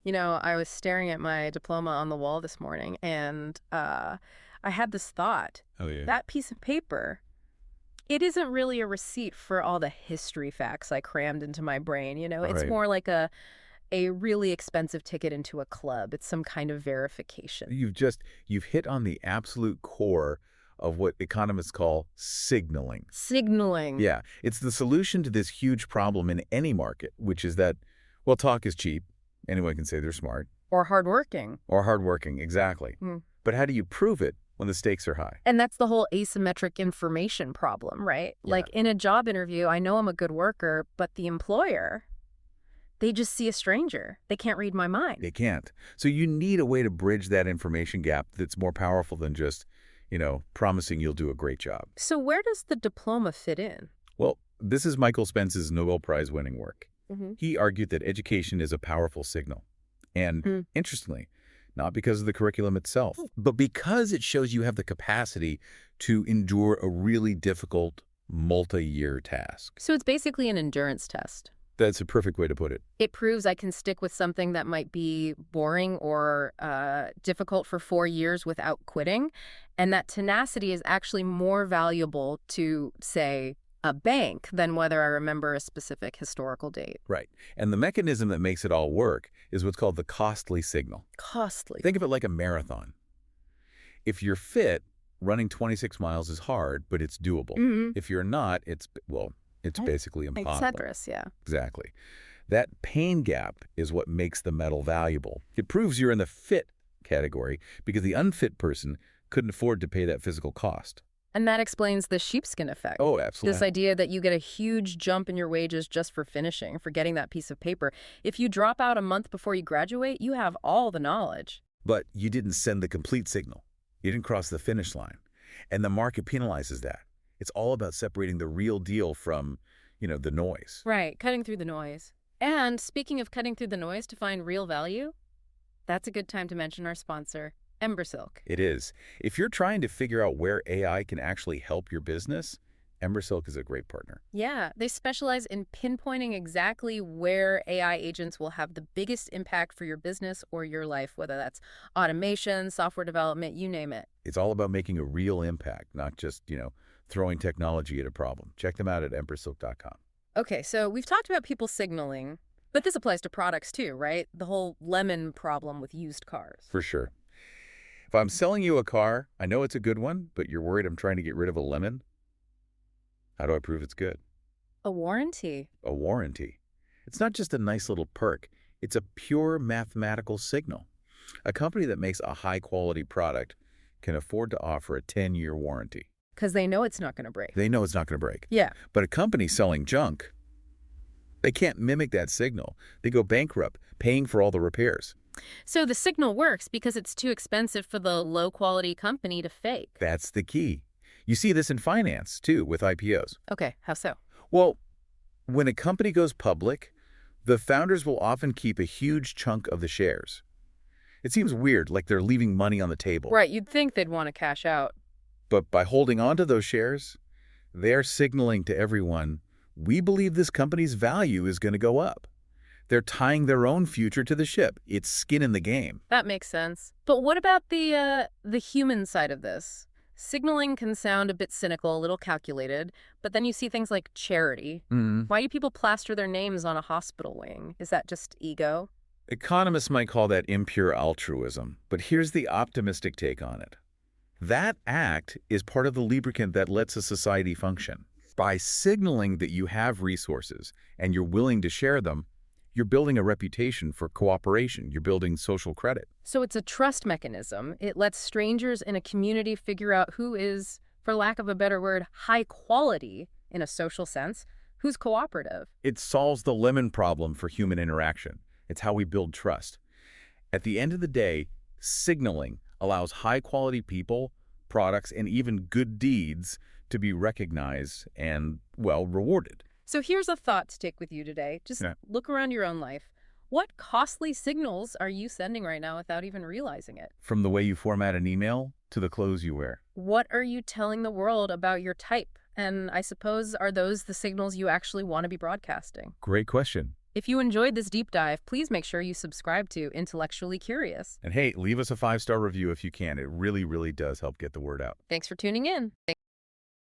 I was staring at my diploma on the wall this morning, and I had this thought. Oh, yeah. That piece of paper, it isn't really a receipt for all the history facts I crammed into my brain. All It's right. more like a really expensive ticket into a club. It's some kind of verification. You've hit on the absolute core of what economists call signaling. Signaling. Yeah, it's the solution to this huge problem in any market, which is that, well, talk is cheap. Anyone can say they're smart. Or hardworking. Or hardworking, exactly. Mm. But how do you prove it when the stakes are high? And that's the whole asymmetric information problem, right? Yeah. Like in a job interview, I know I'm a good worker, but the employer, they just see a stranger. They can't read my mind. They can't. So you need a way to bridge that information gap that's more powerful than just, promising you'll do a great job. So where does the diploma fit in? Well, this is Michael Spence's Nobel Prize-winning work. Mm-hmm. He argued that education is a powerful signal. And interestingly, not because of the curriculum itself, but because it shows you have the capacity to endure a really difficult multi-year task. So it's basically an endurance test. That's a perfect way to put it. It proves I can stick with something that might be boring or difficult for 4 years without quitting, and that tenacity is actually more valuable to, say, a bank than whether I remember a specific historical date. Right. And the mechanism that makes it all work is what's called the costly signal. Costly. Think of it like a marathon. If you're fit, running 26 miles is hard, but it's doable. Mm-hmm. If you're not, it's basically impossible. Etceteris, yeah. Exactly. That pain gap is what makes the medal valuable. It proves you're in the fit category because the unfit person couldn't afford to pay that physical cost. And that explains the sheepskin effect. Oh, absolutely. This idea that you get a huge jump in your wages just for finishing, for getting that piece of paper. If you drop out a month before you graduate, you have all the knowledge. But you didn't send the complete signal. You didn't cross the finish line. And the market penalizes that. It's all about separating the real deal from, the noise. Right, cutting through the noise. And speaking of cutting through the noise to find real value, that's a good time to mention our sponsor, Embersilk. It is. If you're trying to figure out where AI can actually help your business, Embersilk is a great partner. Yeah, they specialize in pinpointing exactly where AI agents will have the biggest impact for your business or your life, whether that's automation, software development, you name it. It's all about making a real impact, not just, throwing technology at a problem. Check them out at embersilk.com. Okay, so we've talked about people signaling, but this applies to products too, right? The whole lemon problem with used cars. For sure. If I'm selling you a car, I know it's a good one, but you're worried I'm trying to get rid of a lemon. How do I prove it's good? A warranty. A warranty. It's not just a nice little perk. It's a pure mathematical signal. A company that makes a high-quality product can afford to offer a 10-year warranty. Because they know it's not going to break. They know it's not going to break. Yeah. But a company selling junk, they can't mimic that signal. They go bankrupt, paying for all the repairs. So the signal works because it's too expensive for the low-quality company to fake. That's the key. You see this in finance, too, with IPOs. Okay, how so? Well, when a company goes public, the founders will often keep a huge chunk of the shares. It seems weird, like they're leaving money on the table. Right, you'd think they'd want to cash out. But by holding on to those shares, they're signaling to everyone, we believe this company's value is going to go up. They're tying their own future to the ship. It's skin in the game. That makes sense. But what about the human side of this? Signaling can sound a bit cynical, a little calculated, but then you see things like charity. Why do people plaster their names on a hospital wing? Is that just ego? Economists might call that impure altruism, but here's the optimistic take on it. That act is part of the lubricant that lets a society function. By signaling that you have resources and you're willing to share them, you're building a reputation for cooperation. You're building social credit. So it's a trust mechanism. It lets strangers in a community figure out who is, for lack of a better word, high quality in a social sense, who's cooperative. It solves the lemon problem for human interaction. It's how we build trust. At the end of the day, signaling allows high-quality people, products, and even good deeds to be recognized and, well, rewarded. So here's a thought to take with you today. Just look around your own life. What costly signals are you sending right now without even realizing it? From the way you format an email to the clothes you wear. What are you telling the world about your type? And I suppose, are those the signals you actually want to be broadcasting? Great question. If you enjoyed this deep dive, please make sure you subscribe to Intellectually Curious. And hey, leave us a 5-star review if you can. It really, really does help get the word out. Thanks for tuning in.